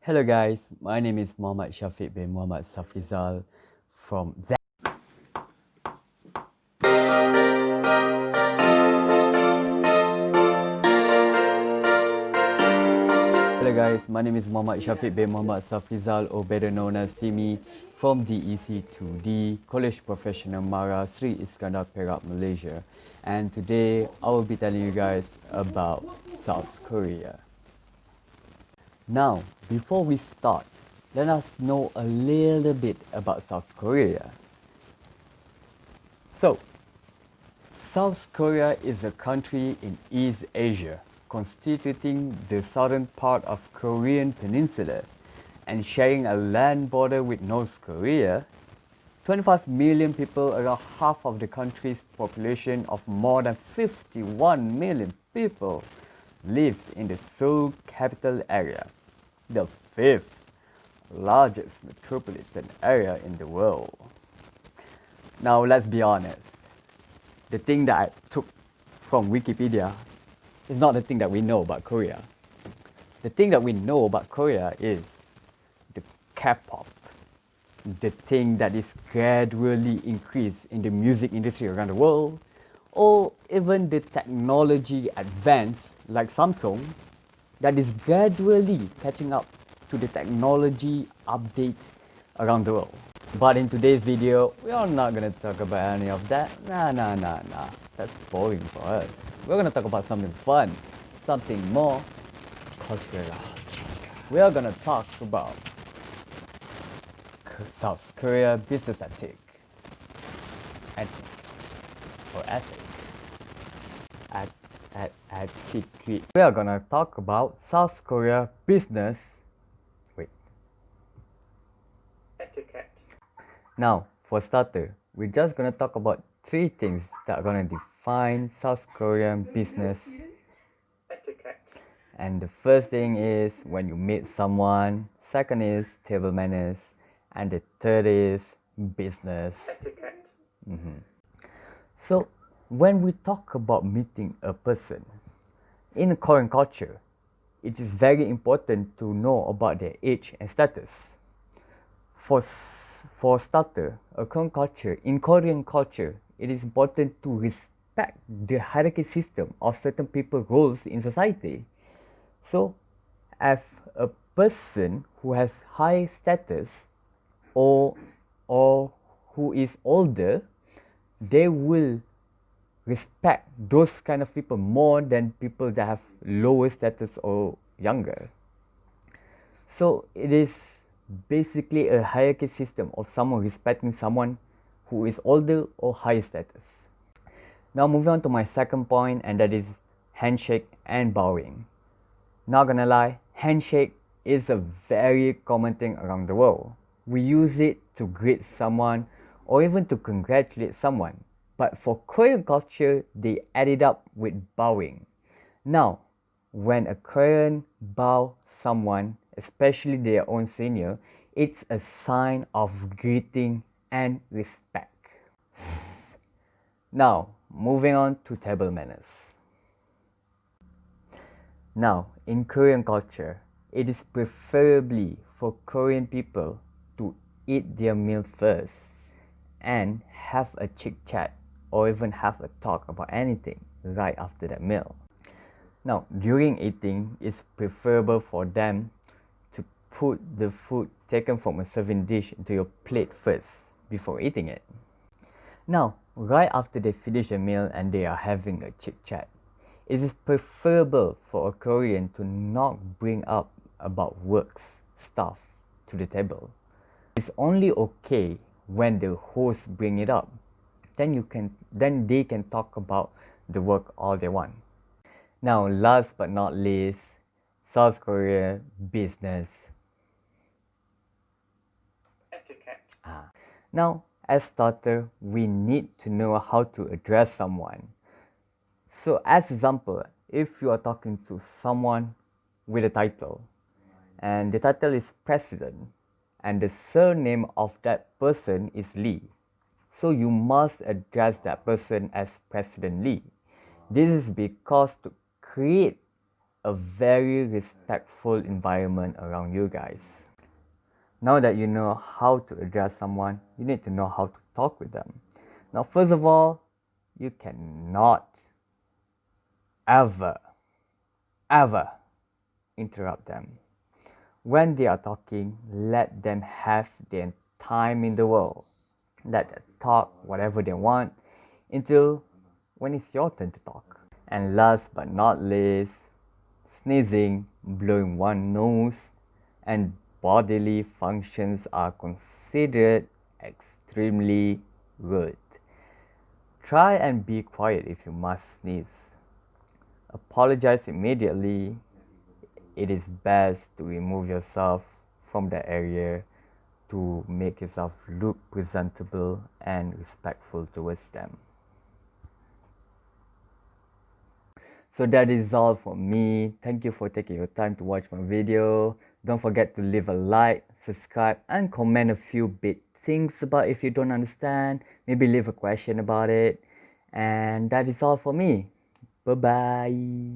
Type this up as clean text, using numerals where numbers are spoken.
Hello guys, my name is Syafiq bin Muhammad Safrizal from Z. Hello guys, my name is Syafiq bin Muhammad Safrizal, or better known as Timmy, from DEC2D College Professional Mara Sri Iskandar Perak, Malaysia. And today I will be telling you guys about South Korea. Now, before we start, let us know a little bit about South Korea. So, South Korea is a country in East Asia, constituting the southern part of Korean Peninsula and sharing a land border with North Korea. 25 million people, around half of the country's population of more than 51 million people, live in the Seoul capital area, the fifth largest metropolitan area in the world. Now let's be honest, the thing that I took from Wikipedia is not the thing that we know about Korea. The thing that we know about Korea is the K-pop, the thing that is gradually increased in the music industry around the world, or even the technology advance like Samsung that is gradually catching up to the technology update around the world. But in today's video, we are not going to talk about any of that. Nah. That's boring for us. We're going to talk about something fun, something more cultural. We are going to talk about South Korea business ethic. Etiquette. We are going to talk about South Korea business. Etiquette. Now, for starter, we're just gonna talk about three things that are gonna define South Korean business etiquette. And the first thing is when you meet someone, second is table manners, and the third is business etiquette. So, when we talk about meeting a person, in Korean culture, it is very important to know about their age and status. For starter, in Korean culture, it is important to respect the hierarchy system of certain people's roles in society. So, as a person who has high status or who is older, they will respect those kind of people more than people that have lower status or younger. So it is basically a hierarchy system of someone respecting someone who is older or higher status. Now moving on to my second point, and that is handshake and bowing. Not gonna lie, handshake is a very common thing around the world. We use it to greet someone or even to congratulate someone. But for Korean culture, they add it up with bowing. Now, when a Korean bow someone, especially their own senior, it's a sign of greeting and respect. Now, moving on to table manners. Now, in Korean culture, it is preferably for Korean people to eat their meal first and have a chit chat or even have a talk about anything right after that meal. Now, during eating, it's preferable for them to put the food taken from a serving dish into your plate first before eating it. Now, right after they finish a meal and they are having a chit chat, it is preferable for a Korean to not bring up about works stuff to the table. It's only okay when the host bring it up. Then they can talk about the work all they want. Now, last but not least, South Korea business etiquette. Now, as starter, we need to know how to address someone. So, as example, if you are talking to someone with a title, and the title is president, and the surname of that person is Lee, so you must address that person as President Lee. This is because to create a very respectful environment around you guys. Now that you know how to address someone, you need to know how to talk with them. Now, first of all, you cannot ever, ever interrupt them. When they are talking, let them have their time in the world. Let them talk whatever they want until when it's your turn to talk. And last but not least, sneezing, blowing one nose, and bodily functions are considered extremely rude. Try and be quiet if you must sneeze. Apologize immediately. It is best to remove yourself from the area to make yourself look presentable and respectful towards them. So that is all for me. Thank you for taking your time to watch my video. Don't forget to leave a like, subscribe, and comment a few bit things about if you don't understand. Maybe leave a question about it. And that is all for me. Bye bye.